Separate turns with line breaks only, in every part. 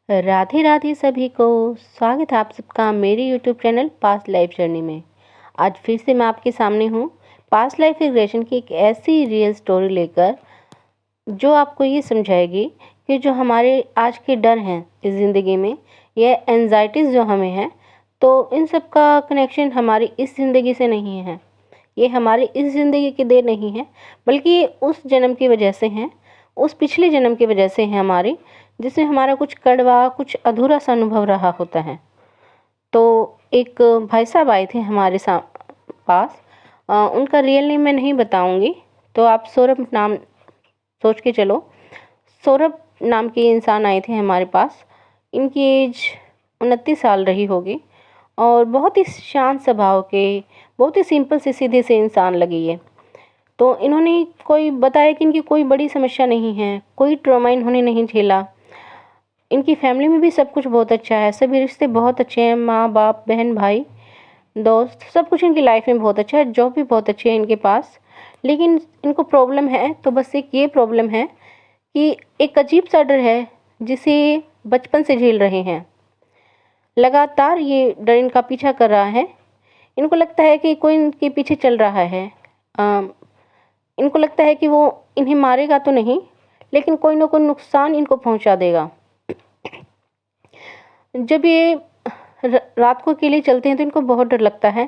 राधे राधे सभी को। स्वागत है आप सबका मेरे YouTube channel past life journey में। आज फिर से मैं आपके सामने हूँ पास्ट लाइफ रिग्रेशन की एक ऐसी रियल स्टोरी लेकर जो आपको ये समझाएगी कि जो हमारे आज के डर हैं इस ज़िंदगी में, ये एंजाइटीज़ जो हमें हैं, तो इन सब का कनेक्शन हमारी इस ज़िंदगी से नहीं है। ये हमारी इस ज़िंदगी की देन नहीं है, बल्कि ये उस जन्म की वजह से हैं, उस पिछले जन्म की वजह से है हमारी, जिसमें हमारा कुछ कड़वा, कुछ अधूरा सा अनुभव रहा होता है। तो एक भाई साहब आए थे हमारे पास। उनका रियल नेम मैं नहीं बताऊंगी, तो आप सौरभ नाम सोच के चलो। सौरभ नाम के इंसान आए थे हमारे पास। इनकी एज 29 साल रही होगी और बहुत ही शांत स्वभाव के, बहुत ही सिंपल से सीधे से इंसान लगे ये। तो इन्होंने कोई बताया कि इनकी कोई बड़ी समस्या नहीं है, कोई ट्रॉमा इन्होंने नहीं झेला। इनकी फैमिली में भी सब कुछ बहुत अच्छा है, सभी रिश्ते बहुत अच्छे हैं, माँ बाप बहन भाई दोस्त सब कुछ इनकी लाइफ में बहुत अच्छा है, जॉब भी बहुत अच्छी है इनके पास। लेकिन इनको प्रॉब्लम है, तो बस एक ये प्रॉब्लम है कि एक अजीब सा डर है जिसे बचपन से झेल रहे हैं। लगातार ये डर इनका पीछा कर रहा है। इनको लगता है कि कोई इनके पीछे चल रहा है। इनको लगता है कि वो इन्हें मारेगा तो नहीं, लेकिन कोई ना कोई नुकसान इनको पहुंचा देगा। जब ये रात को अकेले चलते हैं तो इनको बहुत डर लगता है।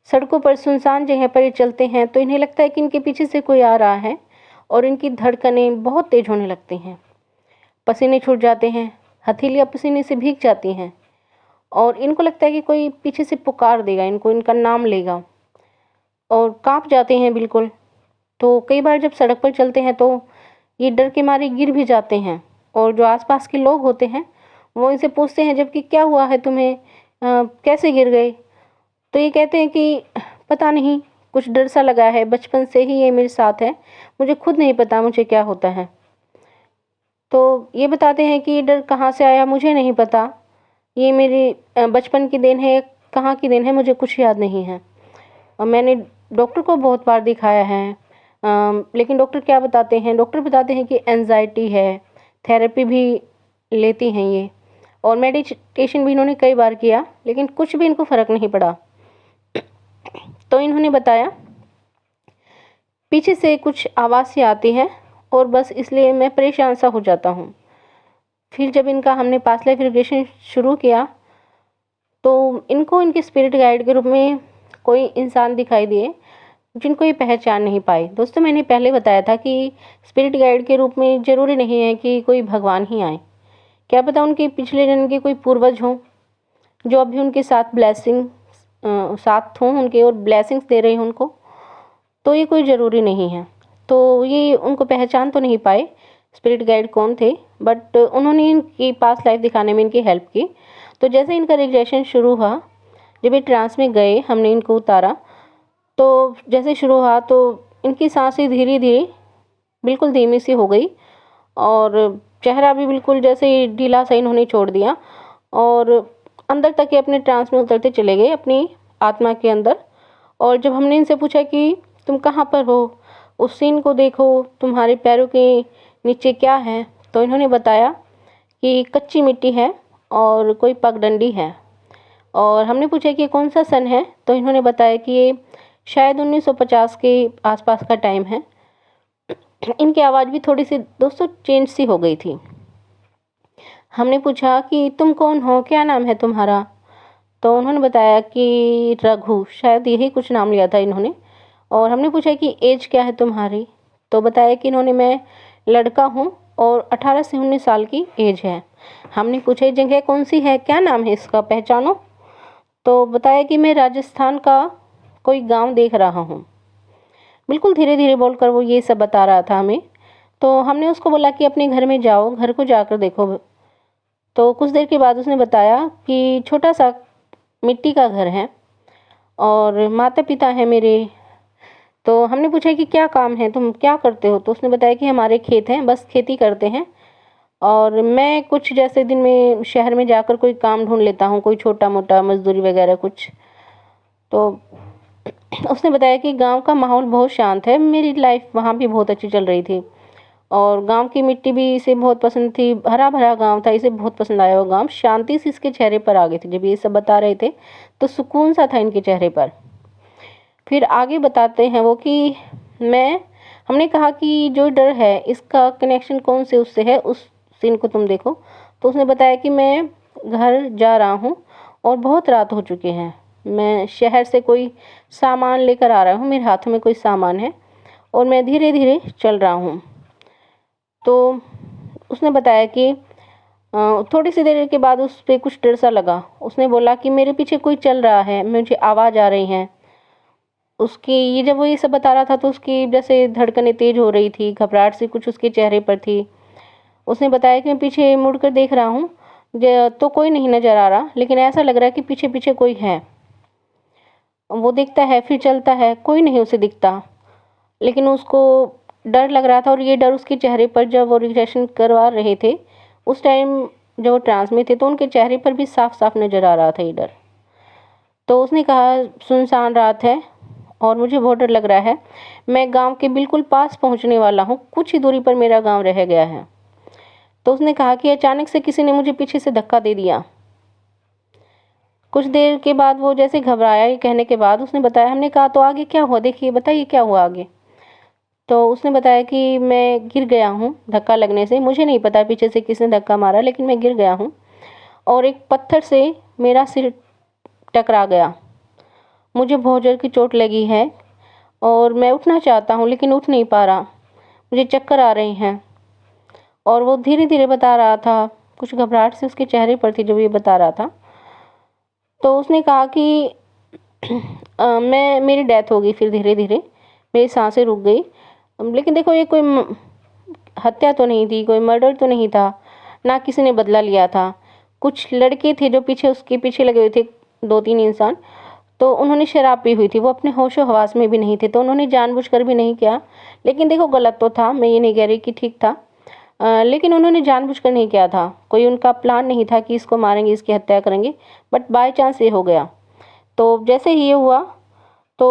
सड़कों पर, सुनसान जगह पर ये चलते हैं तो इन्हें लगता है कि इनके पीछे से कोई आ रहा है और इनकी धड़कनें बहुत तेज होने लगती हैं। पसीने छूट जाते हैं, हथेलियाँ पसीने से भीग जाती हैं और इनको लगता है कि कोई पीछे से पुकार देगा इनको, इनका नाम लेगा, और कांप जाते हैं बिल्कुल। तो कई बार जब सड़क पर चलते हैं तो ये डर के मारे गिर भी जाते हैं और जो आसपास के लोग होते हैं वो इनसे पूछते हैं जबकि क्या हुआ है तुम्हें, कैसे गिर गए। तो ये कहते हैं कि पता नहीं, कुछ डर सा लगा है, बचपन से ही ये मेरे साथ है, मुझे खुद नहीं पता मुझे क्या होता है। तो ये बताते हैं कि ये डर कहाँ से आया मुझे नहीं पता, ये मेरी बचपन की देन है, कहाँ की देन है मुझे कुछ याद नहीं है। और मैंने डॉक्टर को बहुत बार दिखाया है, लेकिन डॉक्टर क्या बताते हैं, डॉक्टर बताते हैं कि एंजाइटी है। थेरेपी भी लेती हैं ये और मेडिटेशन भी इन्होंने कई बार किया, लेकिन कुछ भी इनको फ़र्क नहीं पड़ा। तो इन्होंने बताया पीछे से कुछ आवाज़ सी आती है और बस इसलिए मैं परेशान सा हो जाता हूँ। फिर जब इनका हमने पास्ट लाइफ रिग्रेशन शुरू किया तो इनको इनके स्पिरिट गाइड के रूप में कोई इंसान दिखाई दिए जिनको ये पहचान नहीं पाए। दोस्तों, मैंने पहले बताया था कि स्पिरिट गाइड के रूप में ज़रूरी नहीं है कि कोई भगवान ही आए, क्या पता उनके पिछले जन्म के कोई पूर्वज हों जो अभी उनके साथ साथ हों उनके और ब्लेसिंग्स दे रहे हों उनको। तो ये कोई ज़रूरी नहीं है। तो ये उनको पहचान तो नहीं पाए स्पिरिट गाइड कौन थे, बट उन्होंने इनकी पास्ट लाइफ दिखाने में इनकी हेल्प की। तो जैसे इनका रिग्रेशन शुरू हुआ, जब ये ट्रांस में गए, हमने इनको उतारा, तो जैसे शुरू हुआ तो इनकी सांसें धीरे धीरे बिल्कुल धीमी सी हो गई और चेहरा भी बिल्कुल जैसे ढीला सा इन्होंने छोड़ दिया और अंदर तक ये अपने ट्रांस में उतरते चले गए, अपनी आत्मा के अंदर। और जब हमने इनसे पूछा कि तुम कहाँ पर हो, उस सीन को देखो, तुम्हारे पैरों के नीचे क्या है, तो इन्होंने बताया कि कच्ची मिट्टी है और कोई पगडंडी है। और हमने पूछा कि कौन सा सन है, तो इन्होंने बताया कि ये शायद 1950 के आसपास का टाइम है। इनकी आवाज़ भी थोड़ी सी दोस्तों चेंज सी हो गई थी। हमने पूछा कि तुम कौन हो, क्या नाम है तुम्हारा, तो उन्होंने बताया कि रघु, शायद यही कुछ नाम लिया था इन्होंने। और हमने पूछा कि एज क्या है तुम्हारी, तो बताया कि इन्होंने मैं लड़का हूँ और 18 से 19 साल की एज है। हमने पूछा ये जगह कौन सी है, क्या नाम है इसका, पहचानो, तो बताया कि मैं राजस्थान का कोई गांव देख रहा हूँ। बिल्कुल धीरे धीरे बोलकर वो ये सब बता रहा था हमें। तो हमने उसको बोला कि अपने घर में जाओ, घर को जाकर देखो। तो कुछ देर के बाद उसने बताया कि छोटा सा मिट्टी का घर है और माता पिता हैं मेरे। तो हमने पूछा कि क्या काम है, तुम क्या करते हो, तो उसने बताया कि हमारे खेत हैं, बस खेती करते हैं और मैं कुछ जैसे दिन में शहर में जाकर कोई काम ढूंढ लेता हूँ, कोई छोटा मोटा मजदूरी वगैरह कुछ। तो उसने बताया कि गांव का माहौल बहुत शांत है, मेरी लाइफ वहाँ भी बहुत अच्छी चल रही थी और गांव की मिट्टी भी इसे बहुत पसंद थी, हरा भरा गांव था, इसे बहुत पसंद आया वो गांव। शांति सी इसके चेहरे पर आ गई थी जब ये सब बता रहे थे, तो सुकून सा था इनके चेहरे पर। फिर आगे बताते हैं वो कि हमने कहा कि जो डर है इसका कनेक्शन कौन से उससे है, उस सीन को तुम देखो। तो उसने बताया कि मैं घर जा रहा हूँ और बहुत रात हो चुकी है, मैं शहर से कोई सामान लेकर आ रहा हूँ, मेरे हाथ में कोई सामान है और मैं धीरे धीरे चल रहा हूँ। तो उसने बताया कि थोड़ी सी देर के बाद उस पर कुछ डर सा लगा। उसने बोला कि मेरे पीछे कोई चल रहा है, मुझे आवाज़ आ रही है। उसकी ये जब वो ये सब बता रहा था तो उसकी जैसे धड़कनें तेज हो रही थी, घबराहट सी कुछ उसके चेहरे पर थी। उसने बताया कि मैं पीछे मुड़कर देख रहा हूँ तो कोई नहीं नज़र आ रहा, लेकिन ऐसा लग रहा है कि पीछे पीछे कोई है। वो देखता है, फिर चलता है, कोई नहीं उसे दिखता, लेकिन उसको डर लग रहा था। और ये डर उसके चेहरे पर जब वो रिग्रेशन करवा रहे थे उस टाइम जब वो ट्रांस में थे तो उनके चेहरे पर भी साफ साफ नज़र आ रहा था ये डर। तो उसने कहा सुनसान रात है और मुझे बहुत डर लग रहा है, मैं गांव के बिल्कुल पास पहुंचने वाला हूं, कुछ ही दूरी पर मेरा गांव रह गया है। तो उसने कहा कि अचानक से किसी ने मुझे पीछे से धक्का दे दिया। कुछ देर के बाद वो जैसे घबराया, ये कहने के बाद उसने बताया, हमने कहा तो आगे क्या हुआ, देखिए बताइए क्या हुआ आगे। तो उसने बताया कि मैं गिर गया हूँ धक्का लगने से, मुझे नहीं पता पीछे से किसने धक्का मारा, लेकिन मैं गिर गया हूँ और एक पत्थर से मेरा सिर टकरा गया, मुझे बहुत जोर की चोट लगी है और मैं उठना चाहता हूँ लेकिन उठ नहीं पा रहा, मुझे चक्कर आ रहे हैं। और वो धीरे धीरे बता रहा था, कुछ घबराहट से उसके चेहरे पर थी जब ये बता रहा था। तो उसने कहा कि मेरी डेथ हो गई, फिर धीरे धीरे मेरी सांसें रुक गई। लेकिन देखो ये कोई हत्या तो नहीं थी, कोई मर्डर तो नहीं था, ना किसी ने बदला लिया था। कुछ लड़के थे जो पीछे उसके पीछे लगे हुए थे, 2-3 इंसान, तो उन्होंने शराब पी हुई थी, वो अपने होशो हवास में भी नहीं थे, तो उन्होंने जानबूझकर भी नहीं किया। लेकिन देखो गलत तो था, मैं ये नहीं कह रही कि ठीक था, लेकिन उन्होंने जानबूझकर नहीं किया था, कोई उनका प्लान नहीं था कि इसको मारेंगे, इसकी हत्या करेंगे, बट बाय चांस ये हो गया। तो जैसे ही ये हुआ तो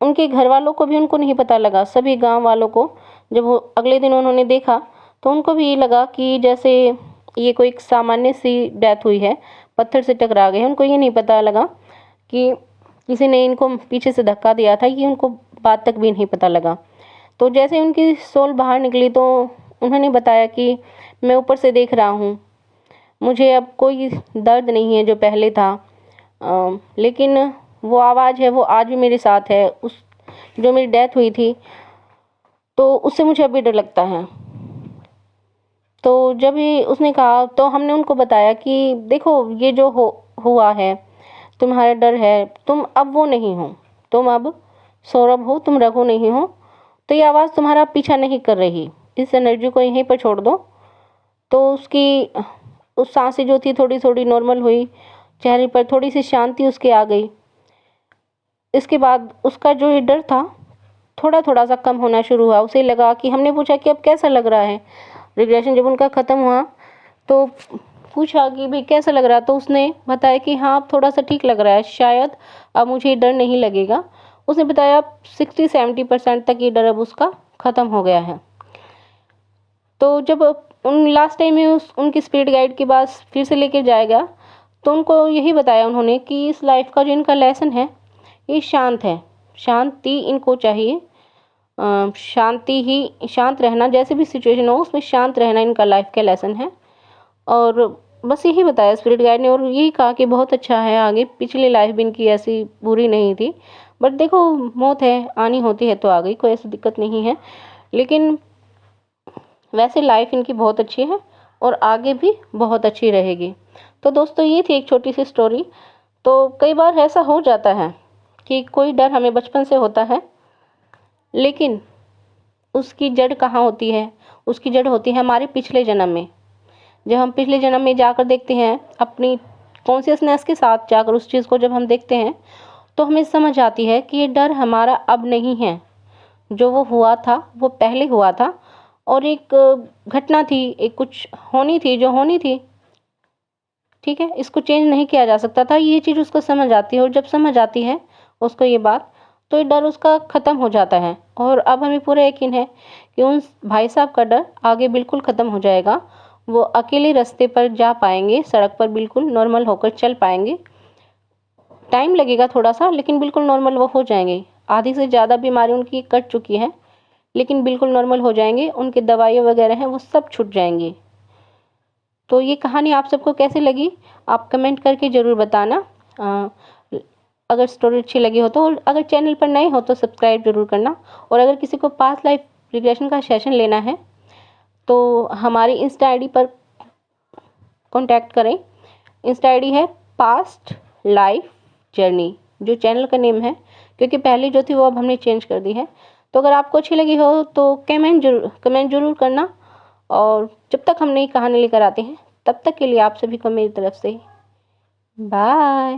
उनके घर वालों को भी उनको नहीं पता लगा, सभी गांव वालों को जब वो अगले दिन उन्होंने देखा तो उनको भी ये लगा कि जैसे ये कोई सामान्य सी डेथ हुई है, पत्थर से टकरा गए हैं। उनको ये नहीं पता लगा कि किसी ने इनको पीछे से धक्का दिया था, ये उनको बात तक भी नहीं पता लगा। तो जैसे उनकी सोल बाहर निकली तो उन्होंने बताया कि मैं ऊपर से देख रहा हूँ, मुझे अब कोई दर्द नहीं है जो पहले था, लेकिन वो आवाज़ है वो आज भी मेरे साथ है, उस जो मेरी डेथ हुई थी तो उससे मुझे अभी डर लगता है। तो जब ही उसने कहा तो हमने उनको बताया कि देखो ये जो हुआ है, तुम्हारा डर है, तुम अब वो नहीं हो, तुम अब सौरभ हो, तुम रघु नहीं हो। तो ये आवाज़ तुम्हारा पीछा नहीं कर रही, इस एनर्जी को यहीं पर छोड़ दो। तो उस सांसें जो थी थोड़ी थोड़ी नॉर्मल हुई, चेहरे पर थोड़ी सी शांति उसके आ गई। इसके बाद उसका जो ये डर था थोड़ा थोड़ा सा कम होना शुरू हुआ। उसे लगा कि हमने पूछा कि अब कैसा लग रहा है, रिग्रेशन जब उनका ख़त्म हुआ तो पूछा कि भाई कैसा लग रहा है, तो उसने बताया कि हाँ अब थोड़ा सा ठीक लग रहा है, शायद अब मुझे डर नहीं लगेगा। उसने बताया 60-70% तक ये डर अब उसका ख़त्म हो गया है। तो जब उन लास्ट टाइम में उनकी स्पिरिट गाइड के पास फिर से लेकर जाएगा तो उनको यही बताया उन्होंने कि इस लाइफ का जो इनका लेसन है ये शांत है, शांति इनको चाहिए, शांति ही, शांत रहना, जैसे भी सिचुएशन हो उसमें शांत रहना इनका लाइफ का लेसन है। और बस यही बताया स्पिरिट गाइड ने, और यही कहा कि बहुत अच्छा है, आगे पिछली लाइफ भी इनकी ऐसी बुरी नहीं थी, बट देखो मौत है, आनी होती है तो आ गई, कोई ऐसी दिक्कत नहीं है, लेकिन वैसे लाइफ इनकी बहुत अच्छी है और आगे भी बहुत अच्छी रहेगी। तो दोस्तों ये थी एक छोटी सी स्टोरी। तो कई बार ऐसा हो जाता है कि कोई डर हमें बचपन से होता है, लेकिन उसकी जड़ कहाँ होती है, उसकी जड़ होती है हमारे पिछले जन्म में। जब हम पिछले जन्म में जाकर देखते हैं, अपनी कॉन्शियसनेस के साथ जाकर उस चीज़ को जब हम देखते हैं तो हमें समझ आती है कि ये डर हमारा अब नहीं है, जो वो हुआ था वो पहले हुआ था और एक घटना थी, एक कुछ होनी थी जो होनी थी, ठीक है, इसको चेंज नहीं किया जा सकता था। ये चीज़ उसको समझ आती है और जब समझ आती है उसको ये बात, तो ये डर उसका ख़त्म हो जाता है। और अब हमें पूरा यकीन है कि उन भाई साहब का डर आगे बिल्कुल ख़त्म हो जाएगा। वो अकेले रास्ते पर जा पाएंगे, सड़क पर बिल्कुल नॉर्मल होकर चल पाएंगे। टाइम लगेगा थोड़ा सा, लेकिन बिल्कुल नॉर्मल वो हो जाएंगे। आधी से ज़्यादा बीमारी उनकी कट चुकी है, लेकिन बिल्कुल नॉर्मल हो जाएंगे। उनकी दवाइयाँ वगैरह हैं वो सब छूट जाएंगी। तो ये कहानी आप सबको कैसी लगी, आप कमेंट करके ज़रूर बताना। अगर स्टोरी अच्छी लगी हो तो, अगर चैनल पर नए हो तो सब्सक्राइब जरूर करना। और अगर किसी को पास्ट लाइफ रिग्रेशन का सेशन लेना है तो हमारी इंस्टा आईडी पर कांटेक्ट करें। इंस्टा आईडी है पास्ट लाइफ जर्नी, जो चैनल का नेम है, क्योंकि पहले जो थी वो अब हमने चेंज कर दी है। तो अगर आपको अच्छी लगी हो तो कमेंट जरूर करना। और जब तक हम नई कहानी लेकर आते हैं तब तक के लिए आप सभी को मेरी तरफ से बाय।